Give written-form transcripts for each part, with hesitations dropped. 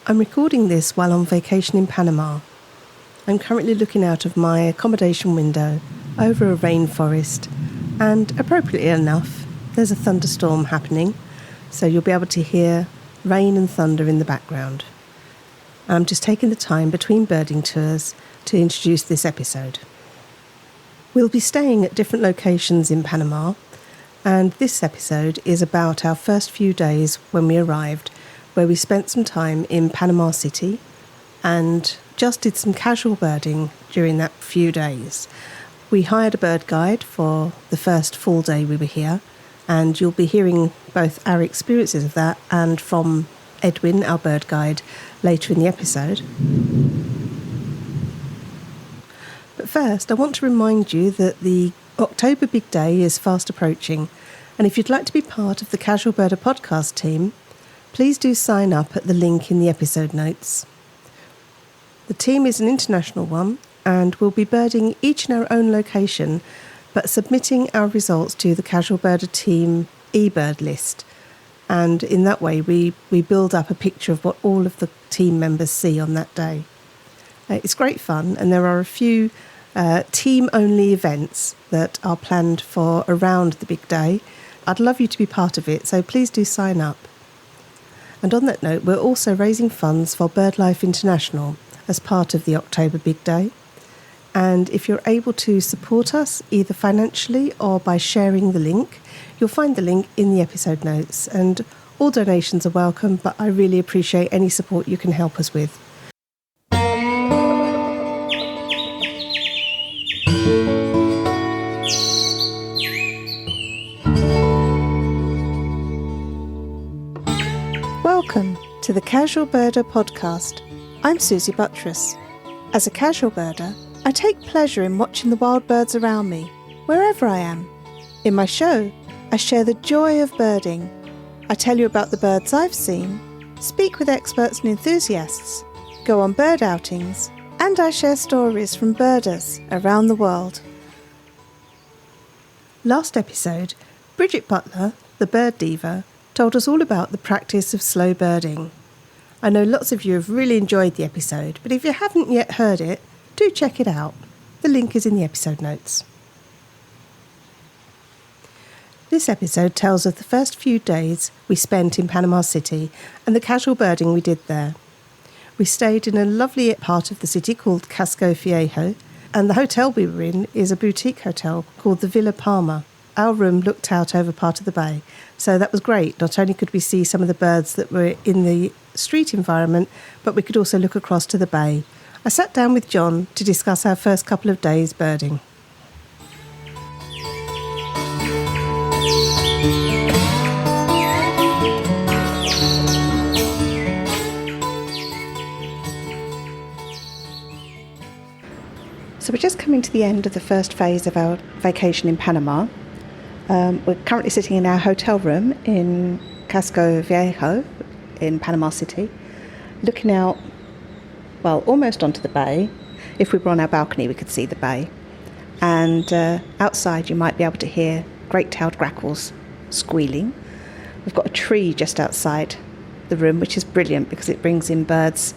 I'm recording this while on vacation in Panama. I'm currently looking out of my accommodation window over a rainforest, and appropriately enough, there's a thunderstorm happening, so you'll be able to hear rain and thunder in the background. I'm just taking the time between birding tours to introduce this episode. We'll be staying at different locations in Panama, and this episode is about our first few days when we arrived, where we spent some time in Panama City and just did some casual birding during that few days. We hired a bird guide for the first full day we were here, and you'll be hearing both our experiences of that and from Edwin, our bird guide, later in the episode. But first, I want to remind you that the October Big Day is fast approaching, and if you'd like to be part of the Casual Birder podcast team, please do sign up at the link in the episode notes. The team is an international one, and we'll be birding each in our own location, but submitting our results to the Casual Birder team eBird list. And in that way, we build up a picture of what all of the team members see on that day. It's great fun, and there are a few team-only events that are planned for around the big day. I'd love you to be part of it, so please do sign up. And on that note, we're also raising funds for BirdLife International as part of the October Big Day. And if you're able to support us, either financially or by sharing the link, you'll find the link in the episode notes. And all donations are welcome, but I really appreciate any support you can help us with. Welcome to the Casual Birder podcast. I'm Suzy Butler. As a casual birder, I take pleasure in watching the wild birds around me, wherever I am. In my show, I share the joy of birding. I tell you about the birds I've seen, speak with experts and enthusiasts, go on bird outings, and I share stories from birders around the world. Last episode, Bridget Butler, the bird diva, told us all about the practice of slow birding. I know lots of you have really enjoyed the episode, but if you haven't yet heard it, do check it out. The link is in the episode notes. This episode tells of the first few days we spent in Panama City and the casual birding we did there. We stayed in a lovely part of the city called Casco Viejo, and the hotel we were in is a boutique hotel called the Villa Palma. Our room looked out over part of the bay, so that was great. Not only could we see some of the birds that were in the street environment, but we could also look across to the bay. I sat down with John to discuss our first couple of days birding. So we're just coming to the end of the first phase of our vacation in Panama. We're currently sitting in our hotel room in Casco Viejo in Panama City, looking out, well, almost onto the bay. If we were on our balcony, we could see the bay. And outside, you might be able to hear great-tailed grackles squealing. We've got a tree just outside the room, which is brilliant because it brings in birds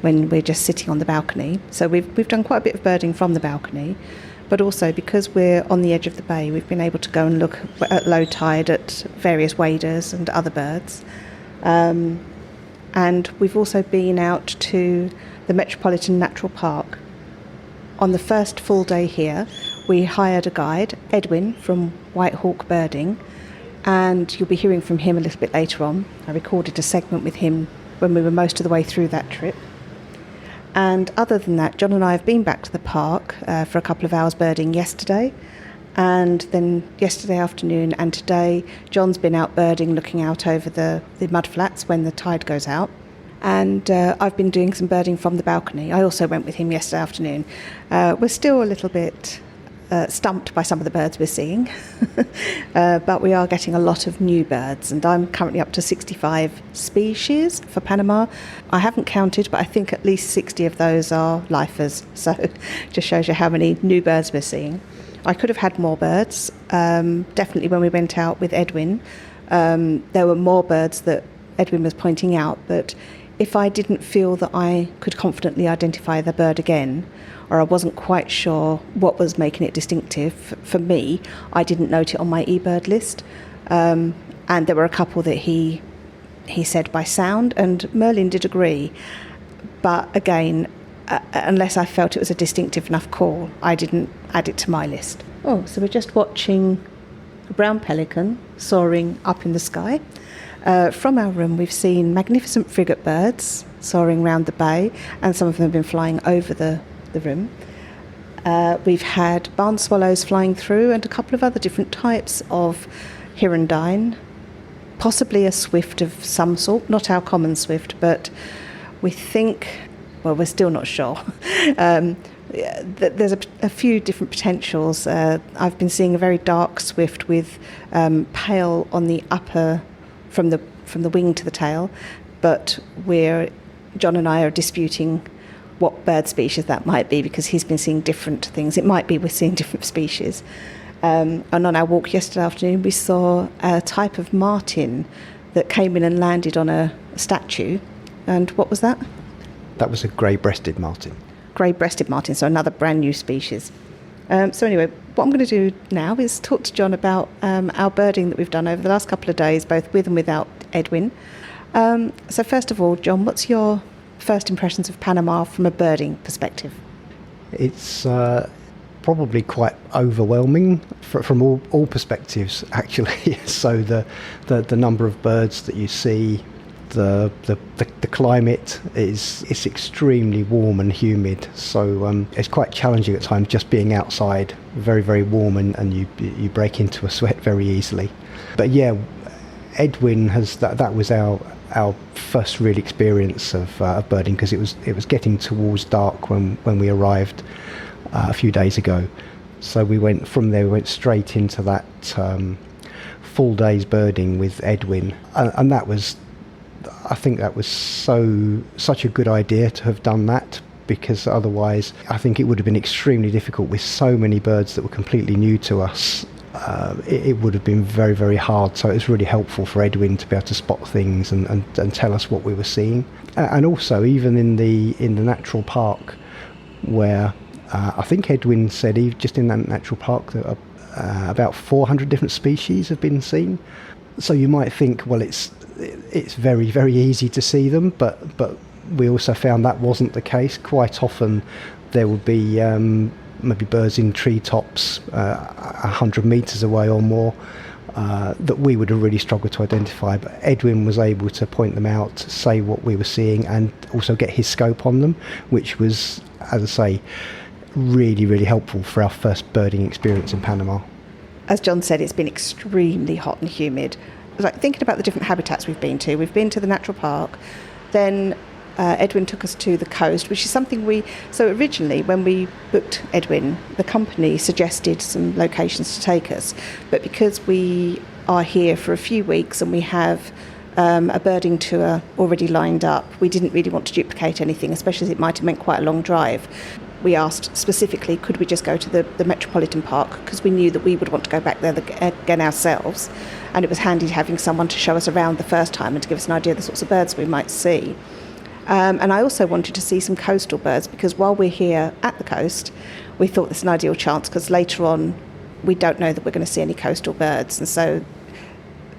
when we're just sitting on the balcony. So we've done quite a bit of birding from the balcony. But also because we're on the edge of the bay, we've been able to go and look at low tide at various waders and other birds. And we've also been out to the Metropolitan Nature Park. On the first full day here, we hired a guide, Edwin from White Hawk Birding, and you'll be hearing from him a little bit later on. I recorded a segment with him when we were most of the way through that trip. And other than that, John and I have been back to the park for a couple of hours birding yesterday. And then yesterday afternoon and today, John's been out birding, looking out over the mudflats when the tide goes out. And I've been doing some birding from the balcony. I also went with him yesterday afternoon. We're still a little bit stumped by some of the birds we're seeing, but we are getting a lot of new birds, and I'm currently up to 65 species for Panama. I haven't counted, but I think at least 60 of those are lifers, so just shows you how many new birds we're seeing. I could have had more birds. Definitely when we went out with Edwin, there were more birds that Edwin was pointing out, but if I didn't feel that I could confidently identify the bird again, or I wasn't quite sure what was making it distinctive, for me, I didn't note it on my eBird list. And there were a couple that he said by sound, and Merlin did agree. But again, unless I felt it was a distinctive enough call, I didn't add it to my list. Oh, so we're just watching a brown pelican soaring up in the sky. From our room, we've seen magnificent frigate birds soaring round the bay, and some of them have been flying over the room. We've had barn swallows flying through, and a couple of other different types of hirundine, possibly a swift of some sort, not our common swift, but we think, well, we're still not sure. There's a few different potentials. I've been seeing a very dark swift with pale on the upper, from the wing to the tail, but John and I are disputing what bird species that might be, because he's been seeing different things. It might be we're seeing different species. And on our walk yesterday afternoon, we saw a type of martin that came in and landed on a statue. And what was that? That was a grey-breasted martin. Grey-breasted martin, so another brand new species. So anyway, what I'm going to do now is talk to John about our birding that we've done over the last couple of days, both with and without Edwin. So first of all, John, what's your first impressions of Panama from a birding perspective? It's probably quite overwhelming from all perspectives, actually. So the number of birds that you see, the climate it's extremely warm and humid, so it's quite challenging at times just being outside. Very, very warm, and you break into a sweat very easily. But yeah, Edwin that was our first real experience of birding, because it was getting towards dark when we arrived a few days ago. So we went straight into that full day's birding with Edwin, and I think that was such a good idea to have done that, because otherwise I think it would have been extremely difficult with so many birds that were completely new to us. It would have been very, very hard. So it was really helpful for Edwin to be able to spot things and tell us what we were seeing. And also, even in the natural park, where I think Edwin said just in that natural park that about 400 different species have been seen. So you might think, well, it's very, very easy to see them, but we also found that wasn't the case. Quite often there would be maybe birds in treetops 100 metres away or more that we would have really struggled to identify, but Edwin was able to point them out, say what we were seeing, and also get his scope on them, which was, as I say, really, really helpful for our first birding experience in Panama. As John said, it's been extremely hot and humid. Like, thinking about the different habitats we've been to the natural park, then Edwin took us to the coast, which is something so originally when we booked Edwin, the company suggested some locations to take us, but because we are here for a few weeks and we have a birding tour already lined up, we didn't really want to duplicate anything, especially as it might have meant quite a long drive. We asked specifically, could we just go to the Metropolitan Park, because we knew that we would want to go back there again ourselves, and it was handy having someone to show us around the first time and to give us an idea of the sorts of birds we might see. And I also wanted to see some coastal birds, because while we're here at the coast, we thought this is an ideal chance, because later on we don't know that we're going to see any coastal birds, and so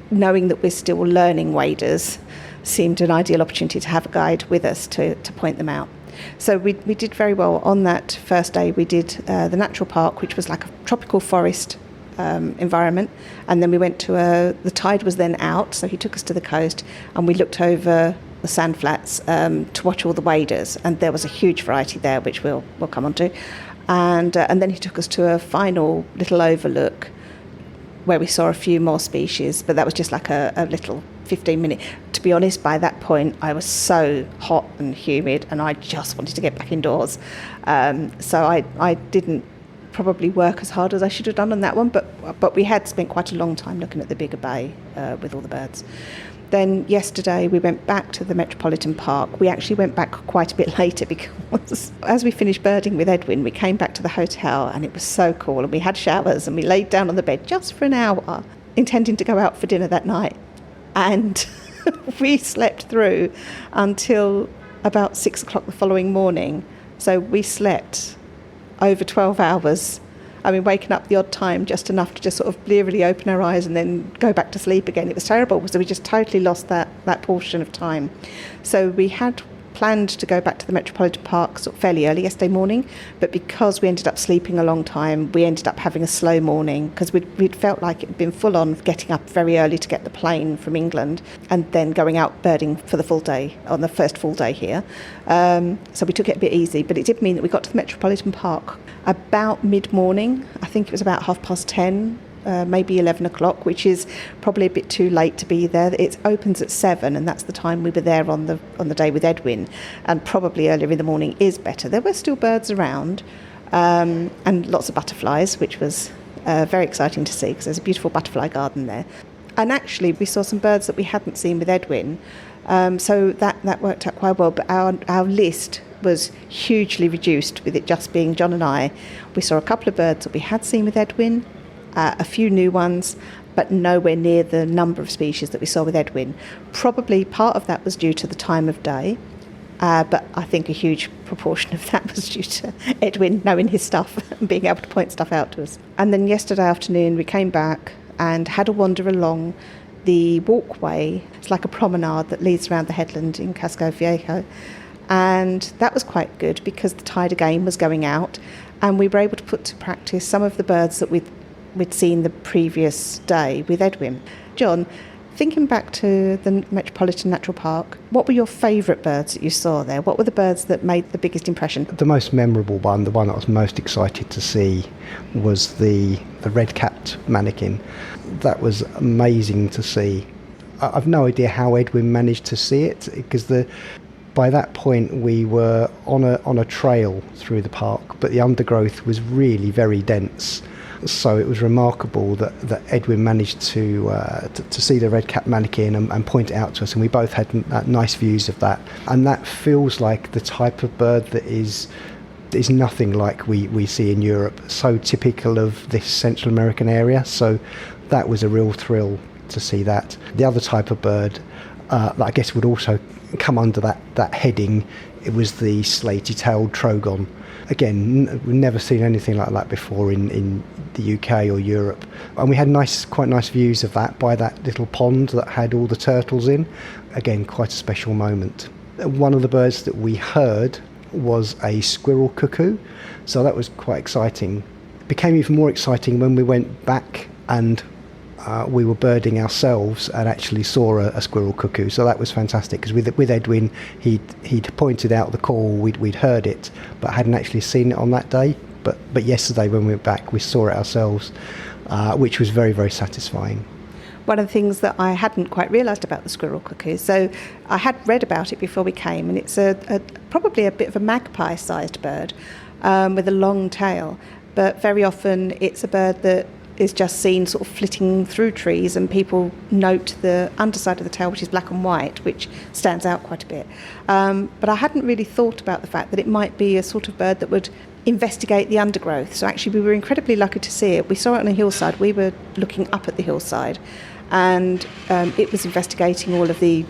knowing that we're still learning waders seemed an ideal opportunity to have a guide with us to point them out. So we did very well on that first day. We did the natural park, which was like a tropical forest environment, and then we went to the tide was then out, so he took us to the coast and we looked over the sand flats to watch all the waders, and there was a huge variety there, which we'll come on to, and then he took us to a final little overlook where we saw a few more species, but that was just like a little 15-minute. To be honest, by that point I was so hot and humid and I just wanted to get back indoors, so I didn't probably work as hard as I should have done on that one, but we had spent quite a long time looking at the bigger bay with all the birds. Then yesterday we went back to the Metropolitan Park. We actually went back quite a bit later, because as we finished birding with Edwin, we came back to the hotel and it was so cool, and we had showers and we laid down on the bed just for an hour, intending to go out for dinner that night. And we slept through until about 6 o'clock the following morning. So we slept over 12 hours. I mean, waking up the odd time, just enough to just sort of blearily open our eyes and then go back to sleep again. It was terrible, so we just totally lost that portion of time. So we had planned to go back to the Metropolitan Park sort of fairly early yesterday morning, but because we ended up sleeping a long time, we ended up having a slow morning because we'd felt like it had been full on getting up very early to get the plane from England and then going out birding for the full day, on the first full day here. So we took it a bit easy, but it did mean that we got to the Metropolitan Park about mid-morning. I think it was about 10:30, maybe 11 o'clock, which is probably a bit too late to be there. It opens at 7, and that's the time we were there on the day with Edwin, and probably earlier in the morning is better. There were still birds around, and lots of butterflies, which was very exciting to see because there's a beautiful butterfly garden there. And actually we saw some birds that we hadn't seen with Edwin, so that worked out quite well, but our list was hugely reduced with it just being John and I. We saw a couple of birds that we had seen with Edwin, a few new ones, but nowhere near the number of species that we saw with Edwin. Probably part of that was due to the time of day, but I think a huge proportion of that was due to Edwin knowing his stuff and being able to point stuff out to us. And then yesterday afternoon we came back and had a wander along the walkway. It's like a promenade that leads around the headland in Casco Viejo, and that was quite good because the tide again was going out, and we were able to put to practice some of the birds that we'd seen the previous day with Edwin. John, thinking back to the Metropolitan Natural Park, what were your favourite birds that you saw there? What were the birds that made the biggest impression? The most memorable one, the one I was most excited to see, was the red-capped manakin. That was amazing to see. I've no idea how Edwin managed to see it, because by that point we were on a trail through the park, but the undergrowth was really very dense. So it was remarkable that Edwin managed to see the red-capped manakin and point it out to us, and we both had nice views of that. And that feels like the type of bird that is nothing like we see in Europe, so typical of this Central American area. So that was a real thrill to see that. The other type of bird that I guess would also come under that heading, it was the slaty-tailed trogon. Again, we've never seen anything like that before in the UK or Europe. And we had quite nice views of that by that little pond that had all the turtles in. Again, quite a special moment. One of the birds that we heard was a squirrel cuckoo, so that was quite exciting. It became even more exciting when we went back and we were birding ourselves and actually saw a squirrel cuckoo. So that was fantastic because with Edwin, he'd pointed out the call, we'd heard it, but hadn't actually seen it on that day. But yesterday when we went back, we saw it ourselves, which was very, very satisfying. One of the things that I hadn't quite realised about the squirrel cuckoo, so I had read about it before we came, and it's probably a bit of a magpie-sized bird with a long tail, but very often it's a bird that is just seen sort of flitting through trees, and people note the underside of the tail, which is black and white, which stands out quite a bit. But I hadn't really thought about the fact that it might be a sort of bird that would investigate the undergrowth. So actually we were incredibly lucky to see it. We saw it on a hillside. We were looking up at the hillside, and it was investigating all of the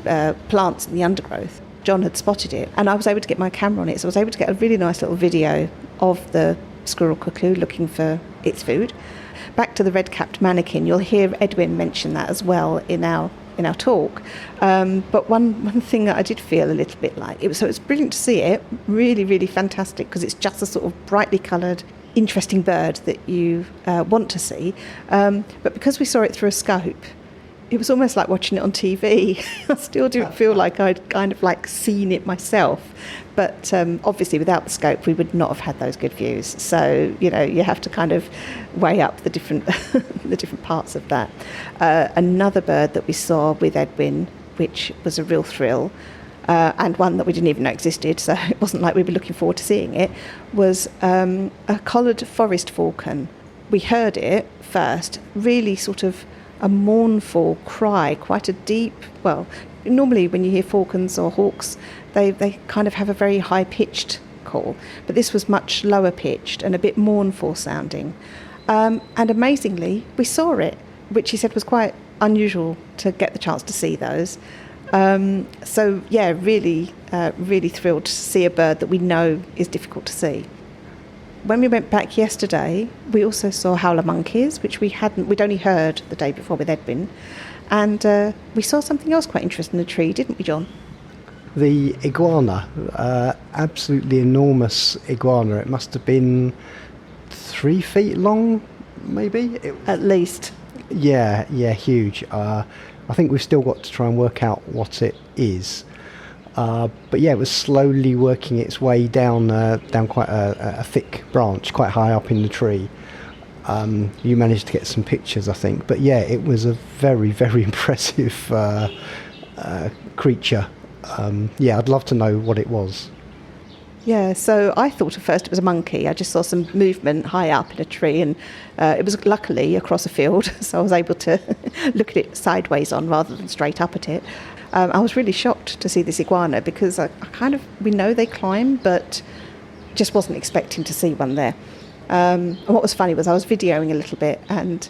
plants in the undergrowth. John had spotted it, and I was able to get my camera on it, so I was able to get a really nice little video of the squirrel cuckoo looking for its food. Back to the red-capped manakin, you'll hear Edwin mention that as well in our talk. But one thing that I did feel a little bit like, it was brilliant to see it, really, really fantastic, because it's just a sort of brightly coloured, interesting bird that you want to see. But because we saw it through a scope, it was almost like watching it on TV. I still didn't feel like I'd kind of like seen it myself. But obviously without the scope, we would not have had those good views. So, you have to kind of weigh up the different the different parts of that. Another bird that we saw with Edwin, which was a real thrill, and one that we didn't even know existed, so it wasn't like we were looking forward to seeing it, was a collared forest falcon. We heard it first, really sort of a mournful cry, quite a deep, well, normally when you hear falcons or hawks, they kind of have a very high-pitched call, but this was much lower-pitched and a bit mournful sounding. And amazingly, we saw it, which he said was quite unusual to get the chance to see those. So yeah, really, really thrilled to see a bird that we know is difficult to see. When we went back yesterday, we also saw howler monkeys, which we'd only heard the day before with Edwin, and we saw something else quite interesting in the tree, didn't we, John? The iguana, absolutely enormous iguana. It must have been 3 feet long, maybe? At least. Yeah, huge. I think we've still got to try and work out what it is. But yeah, it was slowly working its way down quite a thick branch, quite high up in the tree. You managed to get some pictures, I think. But yeah, it was a very, very impressive creature. I'd love to know what it was. Yeah, so I thought at first it was a monkey. I just saw some movement high up in a tree, and it was luckily across a field, so I was able to look at it sideways on rather than straight up at it. I was really shocked to see this iguana because we know they climb, but just wasn't expecting to see one there. And what was funny was I was videoing a little bit, and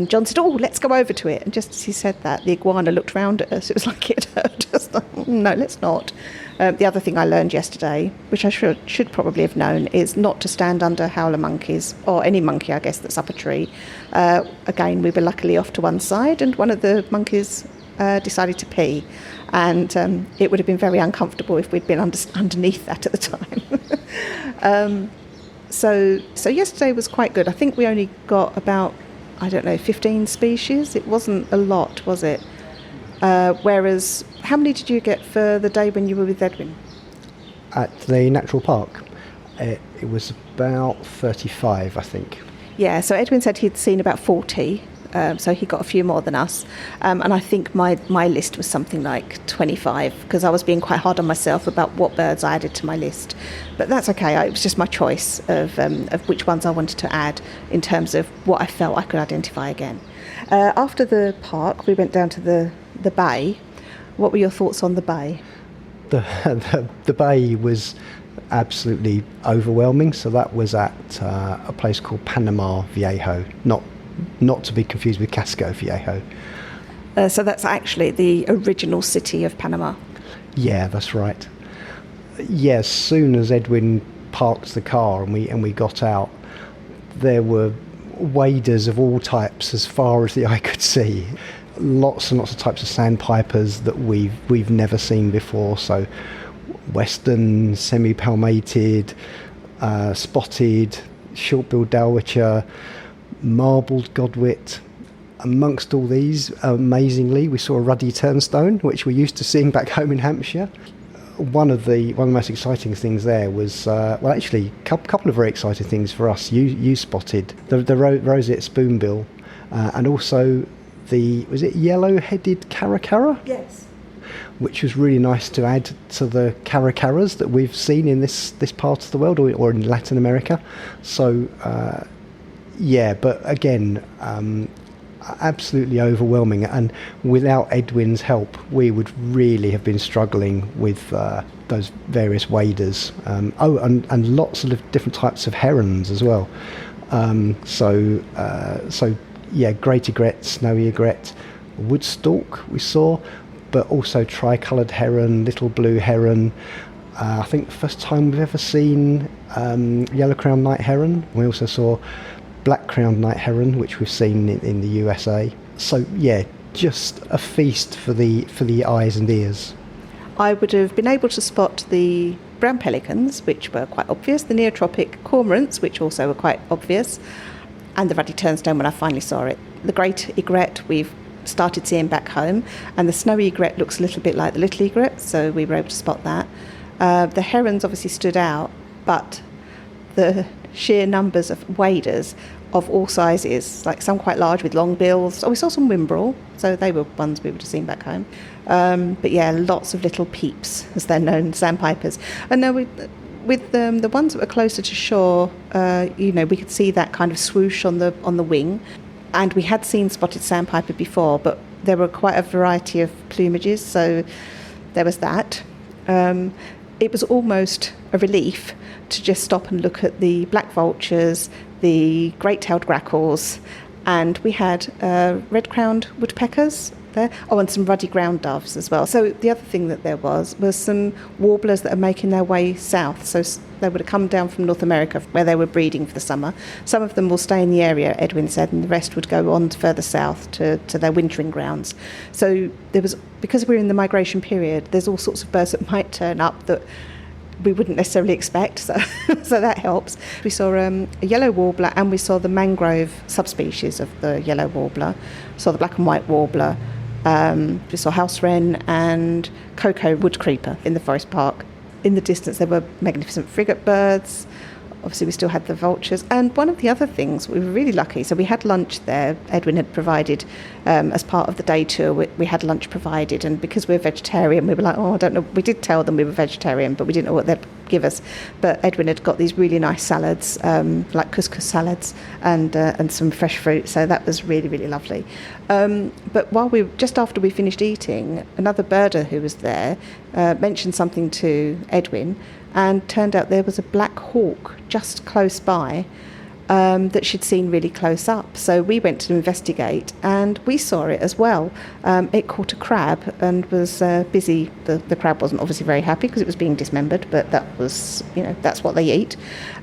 John said, "Oh, let's go over to it." And just as he said that, the iguana looked round at us. It was like it heard us. No, let's not. The other thing I learned yesterday, which I should probably have known, is not to stand under howler monkeys, or any monkey, I guess, that's up a tree. Again, we were luckily off to one side, and one of the monkeys decided to pee. And it would have been very uncomfortable if we'd been underneath that at the time. So yesterday was quite good. I think we only got about 15 species. It wasn't a lot, was it? Whereas, how many did you get for the day when you were with Edwin? At the natural park, it was about 35, I think. Yeah, so Edwin said he'd seen about 40, so he got a few more than us. And I think my list was something like 25, because I was being quite hard on myself about what birds I added to my list. But that's okay, it was just my choice of which ones I wanted to add in terms of what I felt I could identify again. After the park, we went down to the bay. What were your thoughts on the bay? The bay was absolutely overwhelming. So that was at a place called Panama Viejo, not to be confused with Casco Viejo. So that's actually the original city of Panama. Yeah, that's right. Yeah, as soon as Edwin parked the car and we got out, there were waders of all types as far as the eye could see. Lots and lots of types of sandpipers that we've never seen before. So western, semi-palmated, spotted, short-billed dowitcher, marbled godwit. Amongst all these, amazingly, we saw a ruddy turnstone, which we're used to seeing back home in Hampshire. One of the most exciting things there was, actually, a couple of very exciting things for us. You spotted the roseate spoonbill, and also was it yellow-headed caracara? Yes. Which was really nice to add to the caracaras that we've seen in this part of the world, or in Latin America. So, but again, absolutely overwhelming, and without Edwin's help we would really have been struggling with those various waders. And lots of different types of herons as well. Great egret, snowy egret, woodstock we saw, but also tricoloured heron, little blue heron. I think the first time we've ever seen yellow-crowned night heron. We also saw black-crowned night heron, which we've seen in the USA. So yeah, just a feast for the eyes and ears. I would have been able to spot the brown pelicans, which were quite obvious, the neotropic cormorants, which also were quite obvious, and the ruddy turnstone when I finally saw it. The great egret we've started seeing back home, and the snowy egret looks a little bit like the little egret, so we were able to spot that. The herons obviously stood out, but the sheer numbers of waders of all sizes, like some quite large with long bills. We saw some wimbrel, so they were ones we would have seen back home. But yeah, lots of little peeps, as they're known, sandpipers. And now with the ones that were closer to shore, we could see that kind of swoosh on the wing. And we had seen spotted sandpiper before, but there were quite a variety of plumages, so there was that. It was almost a relief to just stop and look at the black vultures, the great-tailed grackles, and we had red-crowned woodpeckers, there? Oh, and some ruddy ground doves as well. So the other thing that there was some warblers that are making their way south. So they would have come down from North America where they were breeding for the summer. Some of them will stay in the area, Edwin said, and the rest would go on further south to their wintering grounds. So there was, because we're in the migration period, there's all sorts of birds that might turn up that we wouldn't necessarily expect, so that helps. We saw a yellow warbler, and we saw the mangrove subspecies of the yellow warbler. We saw the black and white warbler. We saw house wren and cocoa wood creeper in the forest park. In the distance there were magnificent frigate birds. Obviously we still had the vultures, and one of the other things, we were really lucky, so we had lunch there. Edwin had provided, as part of the day tour, we had lunch provided, and because we're vegetarian we were like, I don't know, we did tell them we were vegetarian but we didn't know what they'd give us. But Edwin had got these really nice salads, like couscous salads and some fresh fruit, so that was really, really lovely. But just after we finished eating, another birder who was there mentioned something to Edwin, and turned out there was a black hawk just close by that she'd seen really close up. So we went to investigate, and we saw it as well. It caught a crab and was busy. The crab wasn't obviously very happy because it was being dismembered, but that was, that's what they eat.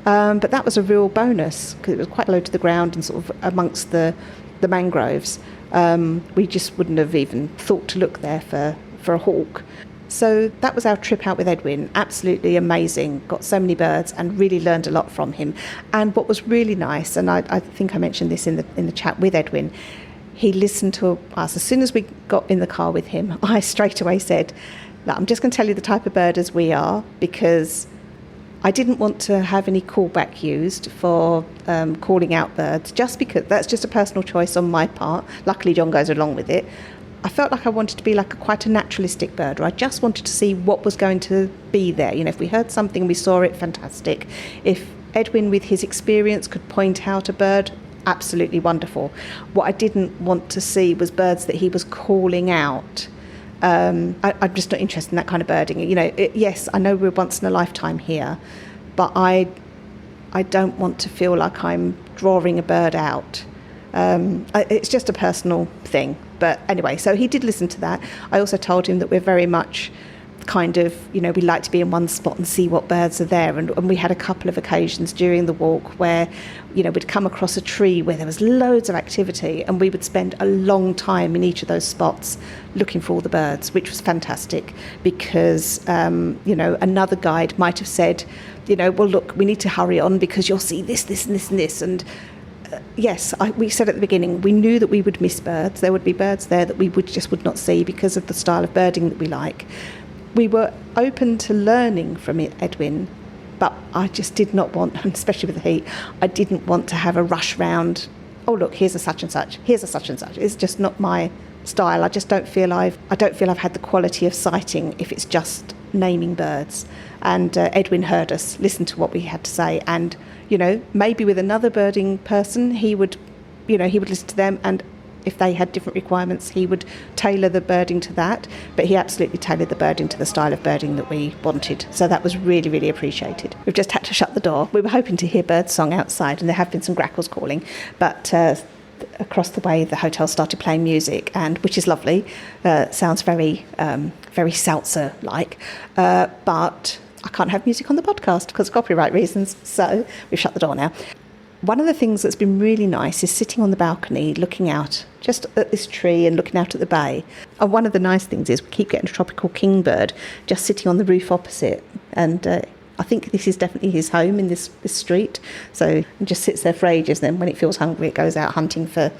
But that was a real bonus because it was quite low to the ground and sort of amongst the mangroves. We just wouldn't have even thought to look there for a hawk. So that was our trip out with Edwin. Absolutely amazing. Got so many birds and really learned a lot from him. And what was really nice, and I think I mentioned this in the chat with Edwin, he listened to us. As soon as we got in the car with him, I straight away said, "Look, I'm just going to tell you the type of birders we are, because I didn't want to have any callback used for calling out birds, just because that's just a personal choice on my part. Luckily John goes along with it. I felt like I wanted to be quite a naturalistic birder. I just wanted to see what was going to be there. If we heard something, we saw it, fantastic. If Edwin, with his experience, could point out a bird, absolutely wonderful. What I didn't want to see was birds that he was calling out. I'm just not interested in that kind of birding. Yes, I know we're once in a lifetime here, but I don't want to feel like I'm drawing a bird out. It's just a personal thing. But anyway, so he did listen to that. I also told him that we're very much kind of, we like to be in one spot and see what birds are there. And we had a couple of occasions during the walk where, we'd come across a tree where there was loads of activity, and we would spend a long time in each of those spots looking for all the birds, which was fantastic because, another guide might have said, well, look, we need to hurry on because you'll see this, this and this and this. And yes, we said at the beginning, we knew that we would miss birds. There would be birds there that we would not see because of the style of birding that we like. We were open to learning from it, Edwin, but I just did not want, especially with the heat, I didn't want to have a rush round, oh look, here's a such and such, here's a such and such. It's just not my style. I don't feel I've had the quality of sighting if it's just naming birds. And Edwin heard us, listened to what we had to say, and maybe with another birding person, he would listen to them, and if they had different requirements, he would tailor the birding to that. But he absolutely tailored the birding to the style of birding that we wanted. So that was really, really appreciated. We've just had to shut the door. We were hoping to hear birdsong outside, and there have been some grackles calling, but across the way the hotel started playing music, and which is lovely. Sounds very, very Salsa-like, but I can't have music on the podcast because of copyright reasons, so we've shut the door now. One of the things that's been really nice is sitting on the balcony looking out just at this tree and looking out at the bay. And one of the nice things is we keep getting a tropical kingbird just sitting on the roof opposite, and I think this is definitely his home in this street. So it just sits there for ages, and then when it feels hungry it goes out hunting for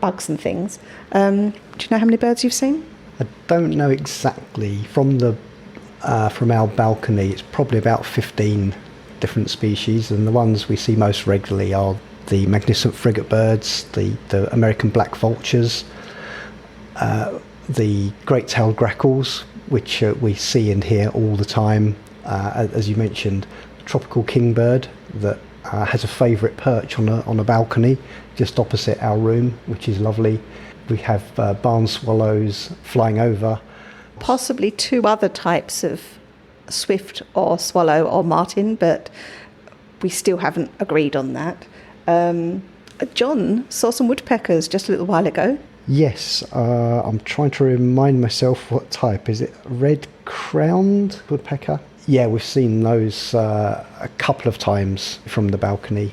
bugs and things. Do you know how many birds you've seen? I don't know exactly. From our balcony, it's probably about 15 different species, and the ones we see most regularly are the magnificent frigate birds, the American black vultures, the great-tailed grackles, which we see and hear all the time. As you mentioned, the tropical kingbird that has a favourite perch on a balcony just opposite our room, which is lovely. We have barn swallows flying over. Possibly two other types of swift or swallow or martin, but we still haven't agreed on that. John saw some woodpeckers just a little while ago. Yes, I'm trying to remind myself what type. Is it red-crowned woodpecker? Yeah, we've seen those a couple of times from the balcony.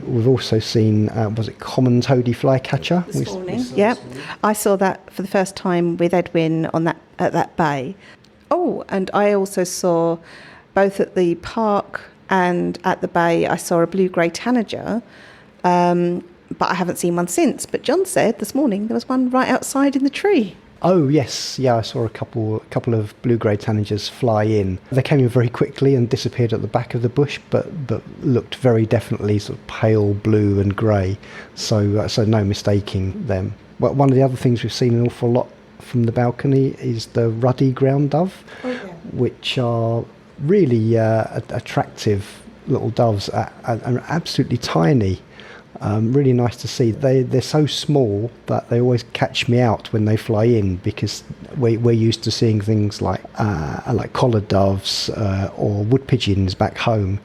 We've also seen, was it common toady flycatcher? This morning, yeah. I saw that for the first time with Edwin at that bay. Oh, and I also saw, both at the park and at the bay, I saw a blue-grey tanager, but I haven't seen one since. But John said this morning there was one right outside in the tree. Oh yes, yeah, I saw a couple of blue-grey tanagers fly in. They came in very quickly and disappeared at the back of the bush, but looked very definitely sort of pale blue and grey, so no mistaking them. Well, one of the other things we've seen an awful lot from the balcony is the ruddy ground dove, which are really attractive little doves and absolutely tiny. Really nice to see. They're so small that they always catch me out when they fly in, because we're used to seeing things like collared doves or wood pigeons back home.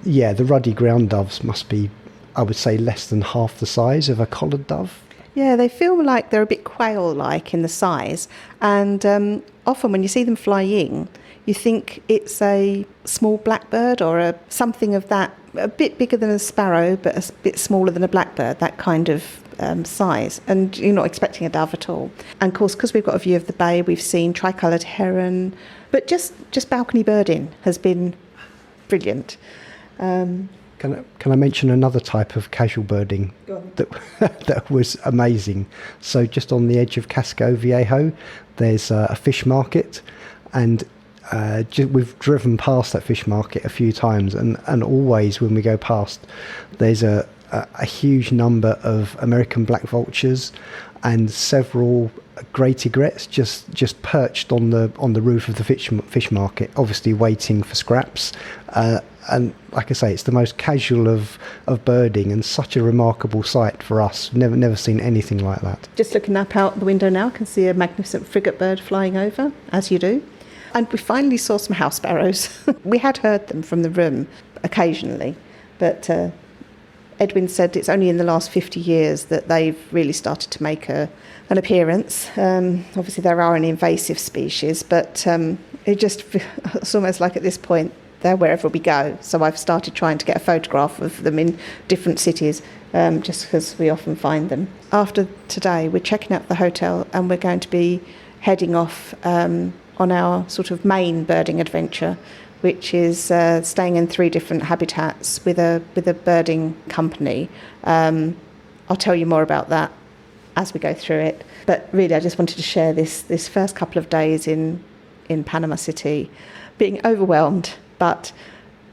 Yeah, the ruddy ground doves must be, I would say, less than half the size of a collared dove. Yeah, they feel like they're a bit quail-like in the size, and often when you see them flying, you think it's a small blackbird or something of that, a bit bigger than a sparrow but a bit smaller than a blackbird, that kind of size, and you're not expecting a dove at all. And of course, because we've got a view of the bay, we've seen tricoloured heron, but just balcony birding has been brilliant. Can I mention another type of casual birding that was amazing? So just on the edge of Casco Viejo, there's a fish market, and we've driven past that fish market a few times, and always when we go past, there's a huge number of American black vultures and several grey egrets just perched on the roof of the fish market, obviously waiting for scraps. And like I say, it's the most casual of birding, and such a remarkable sight for us. Never seen anything like that. Just looking up out the window now, I can see a magnificent frigate bird flying over, as you do. And we finally saw some house sparrows. We had heard them from the room occasionally, but Edwin said it's only in the last 50 years that they've really started to make an appearance. Obviously, there are an invasive species, but it's almost like at this point, they're wherever we go. So I've started trying to get a photograph of them in different cities, just because we often find them. After today, we're checking out the hotel, and we're going to be heading off on our sort of main birding adventure, which is staying in 3 different habitats with a birding company. I'll tell you more about that as we go through it. But really, I just wanted to share this first couple of days in Panama City, being overwhelmed, but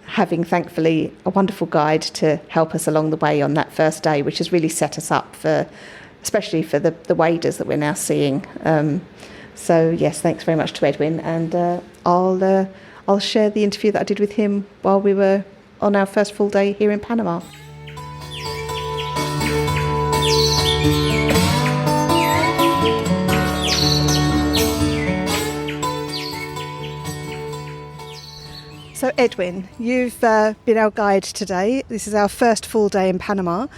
having, thankfully, a wonderful guide to help us along the way on that first day, which has really set us up especially for the waders that we're now seeing. So yes, thanks very much to Edwin, and I'll share the interview that I did with him while we were on our first full day here in Panama. So Edwin, you've been our guide today. This is our first full day in Panama,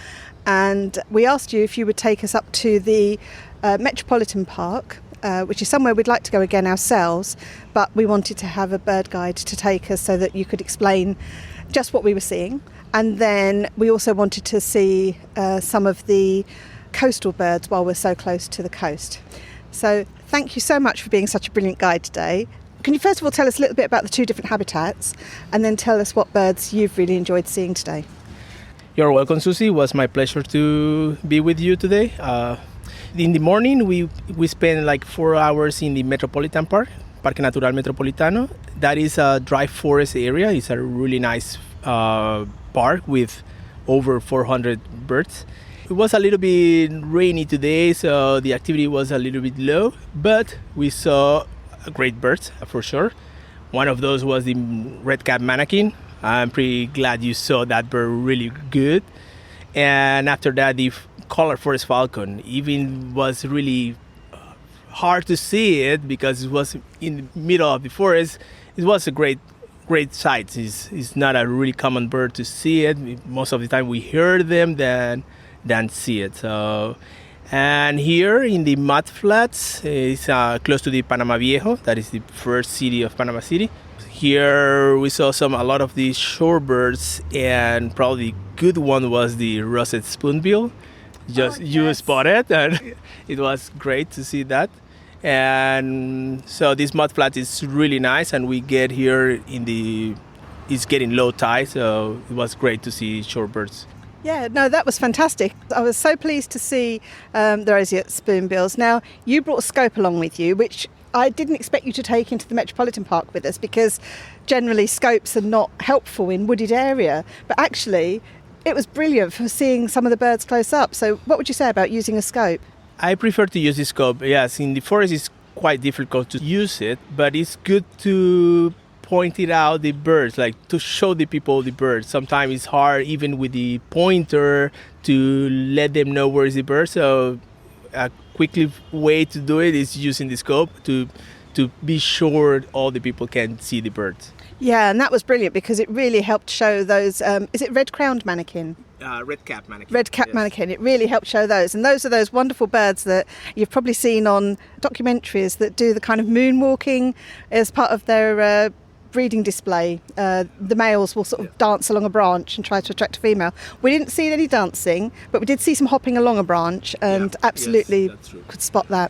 and we asked you if you would take us up to the Metropolitan Park, which is somewhere we'd like to go again ourselves, but we wanted to have a bird guide to take us so that you could explain just what we were seeing. And then we also wanted to see some of the coastal birds while we're so close to the coast. So thank you so much for being such a brilliant guide today. Can you first of all tell us a little bit about the 2 different habitats, and then tell us what birds you've really enjoyed seeing today? You're welcome, Suzy. It was my pleasure to be with you today. In the morning, we spent like 4 hours in the Metropolitan Park, Parque Natural Metropolitano. That is a dry forest area. It's a really nice park with over 400 birds. It was a little bit rainy today, so the activity was a little bit low, but we saw great birds for sure. One of those was the red-capped manakin. I'm pretty glad you saw that bird really good. And after that, the colored forest falcon even was really hard to see it because it was in the middle of the forest. It was a great sight. It's not a really common bird to see it. Most of the time we hear them than see it. So, And here in the mud flats is close to the Panama Viejo. That is the first city of Panama City. Here we saw a lot of the shorebirds, and probably the good one was the russet spoonbill. You spotted, and it was great to see that. And so this mud flat is really nice, and we get here it's getting low tide, so it was great to see shorebirds. Yeah, no, that was fantastic. I was so pleased to see the roseate spoonbills. Now, you brought a scope along with you, which I didn't expect you to take into the Metropolitan Park with us, because generally scopes are not helpful in wooded area. But actually, it was brilliant for seeing some of the birds close up. So what would you say about using a scope? I prefer to use the scope. Yes, in the forest it's quite difficult to use it, but it's good to point it out the birds, like to show the people the birds. Sometimes it's hard, even with the pointer, to let them know where is the bird. So a quickly way to do it is using the scope to be sure all the people can see the birds. Yeah, and that was brilliant because it really helped show those, is it red-crowned manakin? Red-cap manakin. Red-cap manakin. It really helped show those. And those are those wonderful birds that you've probably seen on documentaries that do the kind of moonwalking as part of their breeding display. The males will sort of dance along a branch and try to attract a female. We didn't see any dancing, but we did see some hopping along a branch, and absolutely could spot that.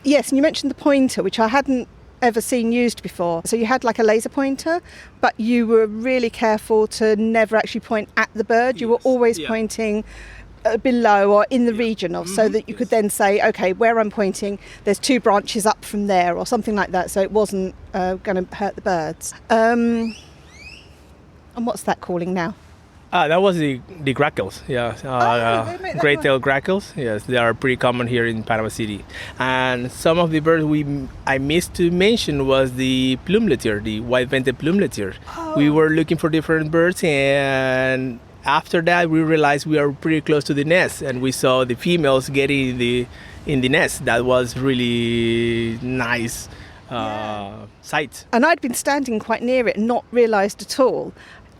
Yes, and you mentioned the pointer, which I hadn't ever seen used before. So you had like a laser pointer, but you were really careful to never actually point at the bird. You were always pointing below or in the region of, so that you could then say, okay, where I'm pointing, there's 2 branches up from there, or something like that, so it wasn't going to hurt the birds. And what's that calling now? That was the grackles, great-tailed grackles. Yes, they are pretty common here in Panama City. And some of the birds I missed to mention was the plumleteer, the white-vented plumleteer. We were looking for different birds, and after that we realized we are pretty close to the nest, and we saw the females getting in the nest. That was really nice sight. And I'd been standing quite near it and not realised at all.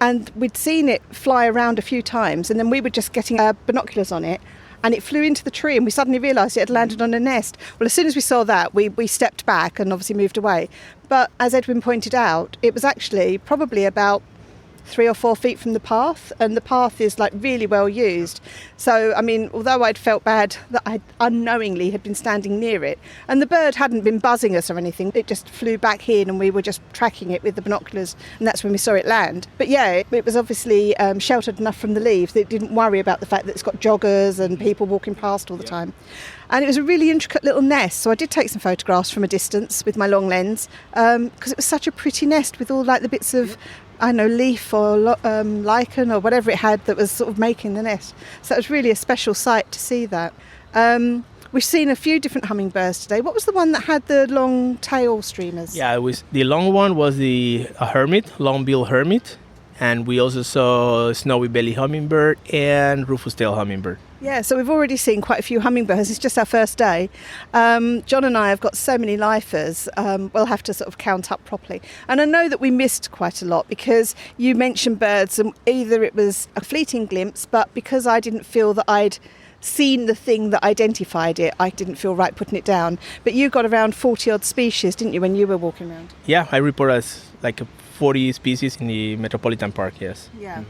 And we'd seen it fly around a few times, and then we were just getting our binoculars on it, and it flew into the tree, and we suddenly realised it had landed on a nest. Well, as soon as we saw that, we stepped back and obviously moved away. But as Edwin pointed out, it was actually probably about 3 or 4 feet from the path, and the path is like really well used. So I mean, although I'd felt bad that I unknowingly had been standing near it, and the bird hadn't been buzzing us or anything, it just flew back in, and we were just tracking it with the binoculars, and that's when we saw it land. But yeah, it was obviously sheltered enough from the leaves that it didn't worry about the fact that it's got joggers and people walking past all the time. And it was a really intricate little nest, so I did take some photographs from a distance with my long lens, because it was such a pretty nest with all like the bits of leaf or lichen or whatever it had that was sort of making the nest. So it was really a special sight to see that. We've seen a few different hummingbirds today. What was the one that had the long tail streamers? Yeah, the long one was a hermit, long-billed hermit. And we also saw snowy belly hummingbird and rufous tail hummingbird. Yeah, so we've already seen quite a few hummingbirds. It's just our first day. John and I have got so many lifers, we'll have to sort of count up properly. And I know that we missed quite a lot because you mentioned birds, and either it was a fleeting glimpse, but because I didn't feel that I'd seen the thing that identified it, I didn't feel right putting it down. But you got around 40-odd species, didn't you, when you were walking around? Yeah, I report as like 40 species in the Metropolitan Park, yes. Yeah.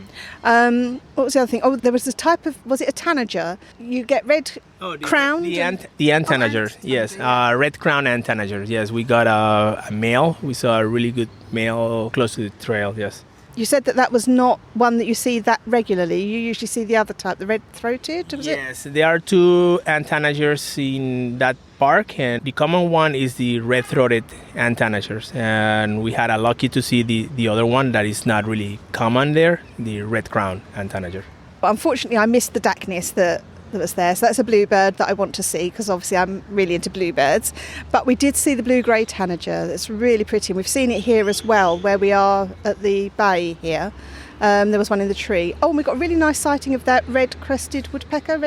What was the other thing? Oh, there was a type of, was it a tanager? You get red-crowned? The ant tanager, yes. Yeah. Red-crowned ant tanager, yes. We got a male. We saw a really good male close to the trail, yes. You said that was not one that you see that regularly. You usually see the other type, the red-throated, was it? Yes, there are 2 ant tanagers in that park, and the common one is the red-throated ant tanagers. And we had a lucky to see the other one that is not really common there, the red-crowned ant tanager. But unfortunately, I missed the Dacnys that was there. So that's a bluebird that I want to see because obviously I'm really into bluebirds. But we did see the blue-grey tanager. That's really pretty. And we've seen it here as well, where we are at the bay here. There was one in the tree. Oh, and we got a really nice sighting of that red-crested woodpecker.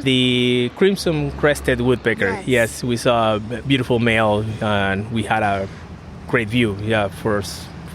The crimson-crested woodpecker. Yes, we saw a beautiful male, and we had a great view. Yeah, for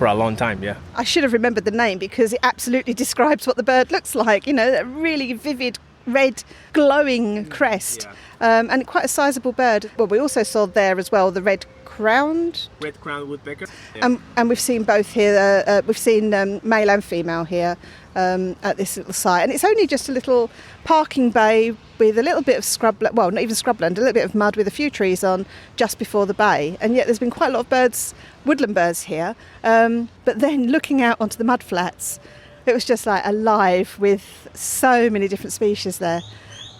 a long time. Yeah. I should have remembered the name because it absolutely describes what the bird looks like. You know, that really vivid red glowing crest, and quite a sizable bird. Well, we also saw there as well the red-crowned woodpecker. Yeah. And we've seen both here. We've seen male and female here at this little site, and it's only just a little parking bay with a little bit of scrubland, well, not even scrubland, a little bit of mud with a few trees on just before the bay, and yet there's been quite a lot of birds, woodland birds here, but then looking out onto the mud flats, it was just like alive with so many different species there.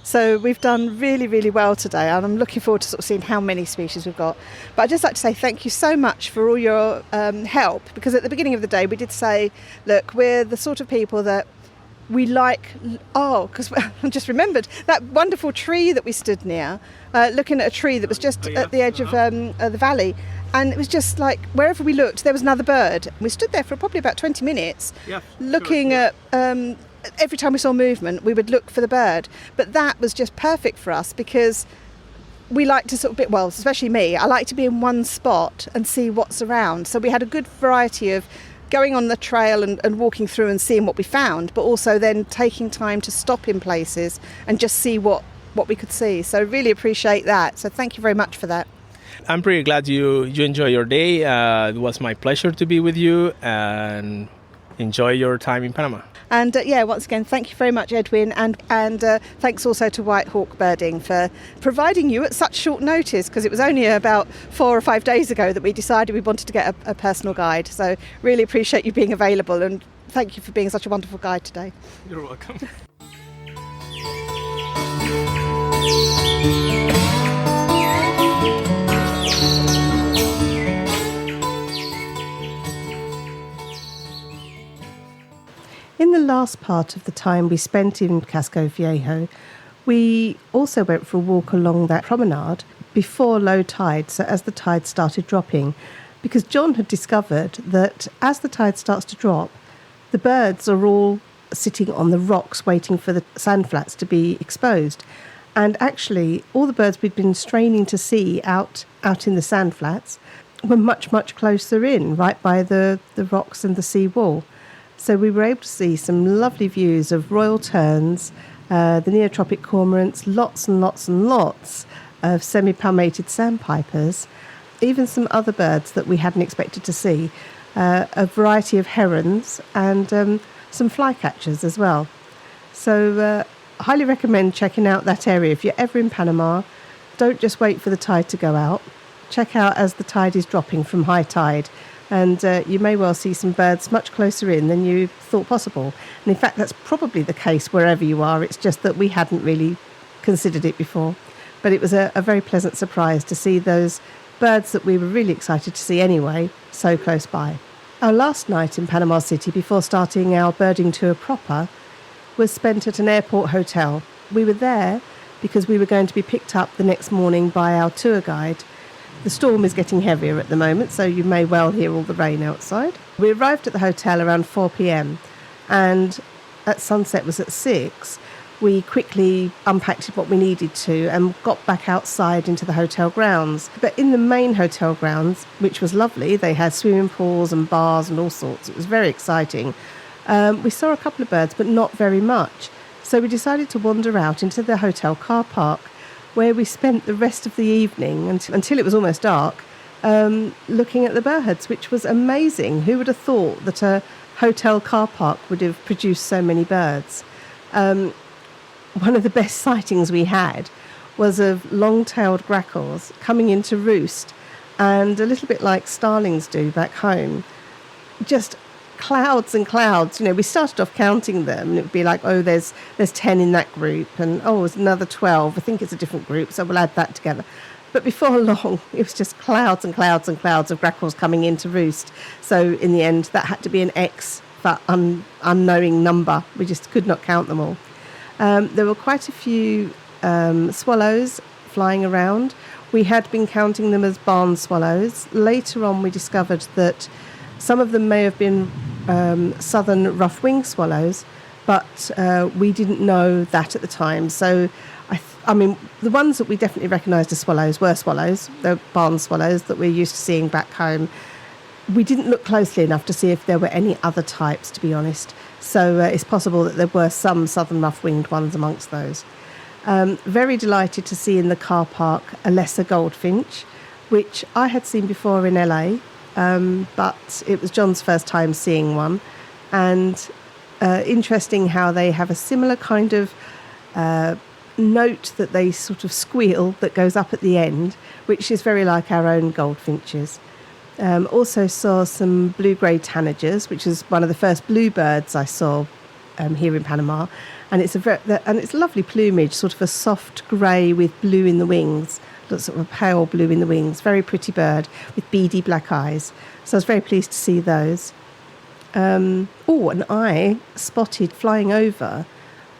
So we've done really, really well today, and I'm looking forward to sort of seeing how many species we've got. But I'd just like to say thank you so much for all your help, because at the beginning of the day we did say, look, we're the sort of people that we like, because I just remembered that wonderful tree that we stood near, looking at a tree that was just at the edge of the valley. And it was just like, wherever we looked, there was another bird. We stood there for probably about 20 minutes, looking at, every time we saw movement, we would look for the bird. But that was just perfect for us, because we like to sort of, well, especially me, I like to be in one spot and see what's around. So we had a good variety of going on the trail and walking through and seeing what we found, but also then taking time to stop in places and just see what we could see. So really appreciate that. So thank you very much for that. I'm pretty glad you enjoy your day. It was my pleasure to be with you, and enjoy your time in Panama. And once again, thank you very much, Edwin, and thanks also to White Hawk Birding for providing you at such short notice, because it was only about 4 or 5 days ago that we decided we wanted to get a personal guide. So really appreciate you being available, and thank you for being such a wonderful guide today. You're welcome. In the last part of the time we spent in Casco Viejo, we also went for a walk along that promenade before low tide, so as the tide started dropping, because John had discovered that as the tide starts to drop, the birds are all sitting on the rocks waiting for the sand flats to be exposed. And actually, all the birds we'd been straining to see out in the sand flats were much, much closer in, right by the rocks and the sea wall. So we were able to see some lovely views of royal terns, the neotropic cormorants, lots and lots and lots of semi-palmated sandpipers, even some other birds that we hadn't expected to see, a variety of herons and some flycatchers as well. So highly recommend checking out that area. If you're ever in Panama, don't just wait for the tide to go out. Check out as the tide is dropping from high tide. And you may well see some birds much closer in than you thought possible. And in fact, that's probably the case wherever you are. It's just that we hadn't really considered it before. But it was a very pleasant surprise to see those birds that we were really excited to see anyway, so close by. Our last night in Panama City before starting our birding tour proper was spent at an airport hotel. We were there because we were going to be picked up the next morning by our tour guide. The storm is getting heavier at the moment, so you may well hear all the rain outside. We arrived at the hotel around 4 p.m, and at sunset was at 6. We quickly unpacked what we needed to and got back outside into the hotel grounds. But in the main hotel grounds, which was lovely, they had swimming pools and bars and all sorts. It was very exciting. We saw a couple of birds, but not very much. So we decided to wander out into the hotel car park, where we spent the rest of the evening until it was almost dark, looking at the birds, which was amazing. Who would have thought that a hotel car park would have produced so many birds? One of the best sightings we had was of long-tailed grackles coming into roost, and a little bit like starlings do back home, just clouds and clouds. We started off counting them, and it would be like, oh, there's 10 in that group, and oh, there's another 12. I think it's a different group, so we'll add that together. But before long, it was just clouds and clouds and clouds of grackles coming into roost. So in the end, that had to be an X for unknowing number. We just could not count them all. There were quite a few swallows flying around. We had been counting them as barn swallows. Later on, we discovered that some of them may have been southern rough-winged swallows, but we didn't know that at the time. So, I mean, the ones that we definitely recognised as swallows were swallows. They're barn swallows that we're used to seeing back home. We didn't look closely enough to see if there were any other types, to be honest. So it's possible that there were some southern rough-winged ones amongst those. Very delighted to see in the car park a lesser goldfinch, which I had seen before in LA, but it was John's first time seeing one. And interesting how they have a similar kind of note that they sort of squeal that goes up at the end, which is very like our own goldfinches. Also saw some blue-grey tanagers, which is one of the first bluebirds I saw here in Panama, and it's lovely plumage, sort of a soft grey with blue in the wings, sort of a pale blue in the wings. Very pretty bird with beady black eyes. So I was very pleased to see those. And I spotted flying over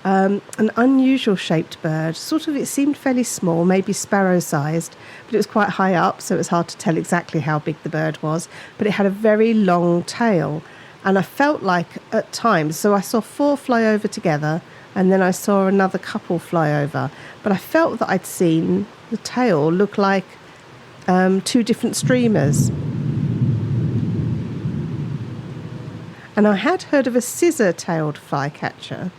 an unusual shaped bird. Sort of, it seemed fairly small, maybe sparrow-sized, but it was quite high up, so it was hard to tell exactly how big the bird was. But it had a very long tail, and I felt like at times, so I saw 4 fly over together, and then I saw another couple fly over. But I felt that I'd seen the tail look like 2 different streamers. And I had heard of a scissor-tailed flycatcher,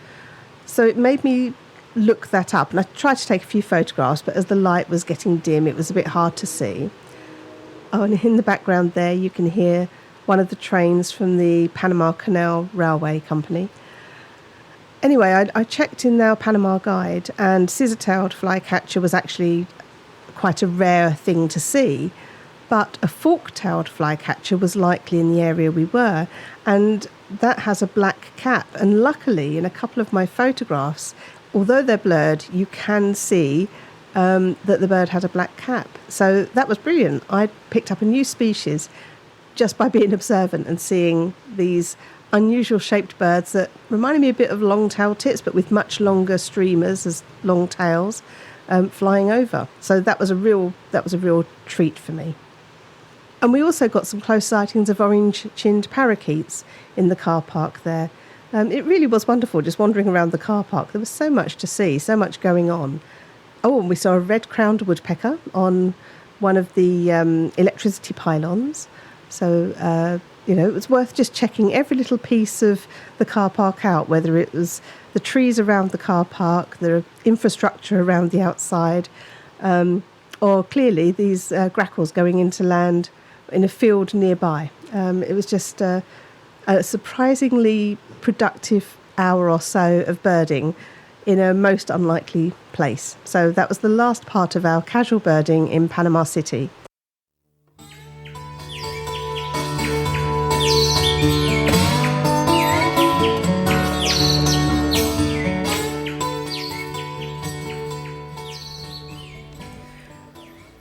so it made me look that up. And I tried to take a few photographs, but as the light was getting dim, it was a bit hard to see. Oh, and in the background there, you can hear one of the trains from the Panama Canal Railway Company. Anyway, I checked in our Panama guide, and scissor-tailed flycatcher was actually quite a rare thing to see. But a fork-tailed flycatcher was likely in the area we were, and that has a black cap. And luckily, in a couple of my photographs, although they're blurred, you can see that the bird had a black cap. So that was brilliant. I picked up a new species just by being observant and seeing these unusual shaped birds that reminded me a bit of long-tailed tits, but with much longer streamers as long tails flying over. So that was a real treat for me. And we also got some close sightings of orange-chinned parakeets in the car park there. It really was wonderful just wandering around the car park. There was so much to see, so much going on. Oh, and we saw a red-crowned woodpecker on one of the electricity pylons. So, it was worth just checking every little piece of the car park out, whether it was the trees around the car park, the infrastructure around the outside, or clearly these grackles going into land in a field nearby. It was just a surprisingly productive hour or so of birding in a most unlikely place. So that was the last part of our casual birding in Panama City.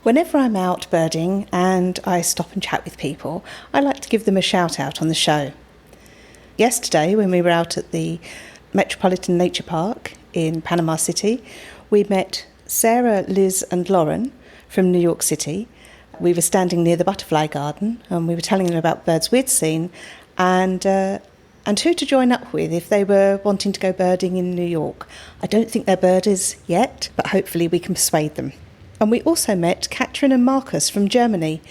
Whenever I'm out birding and I stop and chat with people, I like to give them a shout out on the show. Yesterday, when we were out at the Metropolitan Nature Park in Panama City, we met Sarah, Liz and Lauren from New York City. We were standing near the butterfly garden and we were telling them about birds we'd seen and who to join up with if they were wanting to go birding in New York. I don't think they're birders yet, but hopefully we can persuade them. And we also met Katrin and Marcus from Germany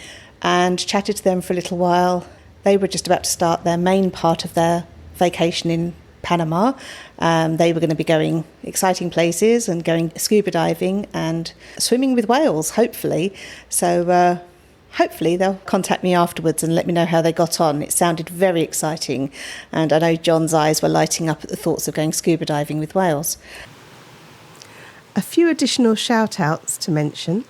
and chatted to them for a little while. They were just about to start their main part of their vacation in Panama. They were going to be going exciting places and going scuba diving and swimming with whales, hopefully. So hopefully they'll contact me afterwards and let me know how they got on. It sounded very exciting. And I know John's eyes were lighting up at the thoughts of going scuba diving with whales. A few additional shout-outs to mention.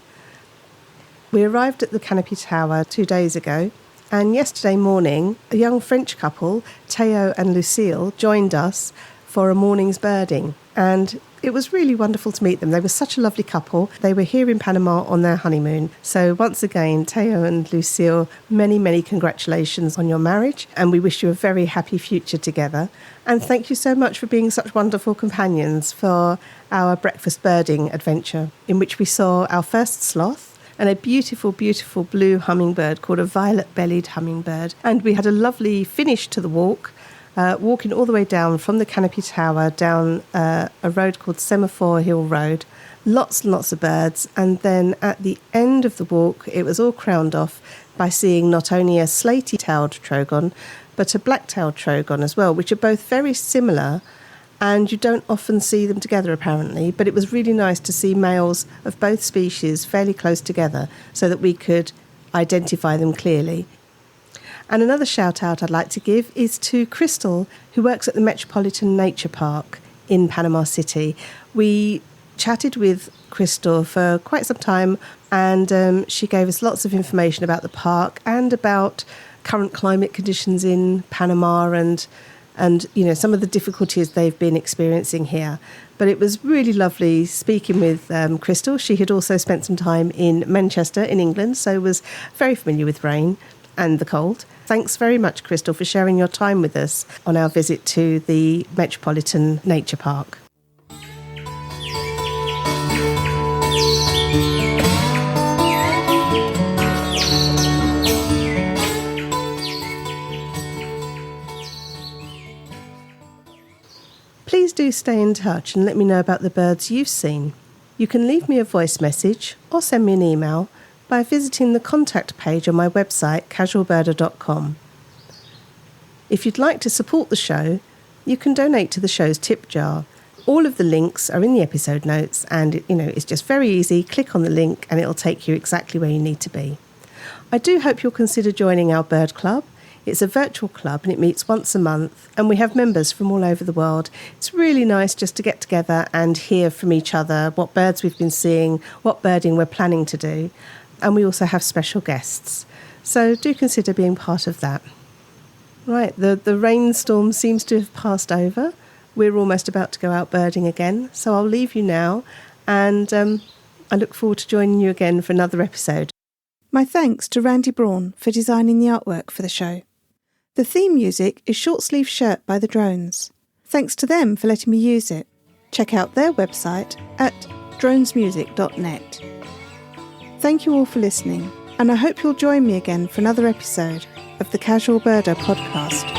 We arrived at the Canopy Tower 2 days ago, and yesterday morning, a young French couple, Théo and Lucille, joined us for a morning's birding, and it was really wonderful to meet them. They were such a lovely couple. They were here in Panama on their honeymoon. So once again, Théo and Lucille, many, many congratulations on your marriage, and we wish you a very happy future together. And thank you so much for being such wonderful companions for our breakfast birding adventure, in which we saw our first sloth and a beautiful, beautiful blue hummingbird called a violet-bellied hummingbird. And we had a lovely finish to the walk, walking all the way down from the Canopy Tower down a road called Semaphore Hill Road. Lots and lots of birds. And then at the end of the walk, it was all crowned off by seeing not only a slaty-tailed trogon, but a black-tailed trogon as well, which are both very similar, and you don't often see them together apparently, but it was really nice to see males of both species fairly close together so that we could identify them clearly. And another shout out I'd like to give is to Crystal, who works at the Metropolitan Nature Park in Panama City. We chatted with Crystal for quite some time, and she gave us lots of information about the park and about current climate conditions in Panama and some of the difficulties they've been experiencing here. But it was really lovely speaking with Crystal. She had also spent some time in Manchester in England, so was very familiar with rain and the cold. Thanks very much, Crystal, for sharing your time with us on our visit to the Metropolitan Nature Park. Please do stay in touch and let me know about the birds you've seen. You can leave me a voice message or send me an email by visiting the contact page on my website, casualbirder.com. If you'd like to support the show, you can donate to the show's tip jar. All of the links are in the episode notes, and it's just very easy. Click on the link and it'll take you exactly where you need to be. I do hope you'll consider joining our bird club. It's a virtual club and it meets once a month, and we have members from all over the world. It's really nice just to get together and hear from each other what birds we've been seeing, what birding we're planning to do, and we also have special guests. So do consider being part of that. Right, the rainstorm seems to have passed over. We're almost about to go out birding again, so I'll leave you now, and I look forward to joining you again for another episode. My thanks to Randy Braun for designing the artwork for the show. The theme music is Short Sleeve Shirt by the Drones. Thanks to them for letting me use it. Check out their website at dronesmusic.net. Thank you all for listening, and I hope you'll join me again for another episode of the Casual Birder podcast.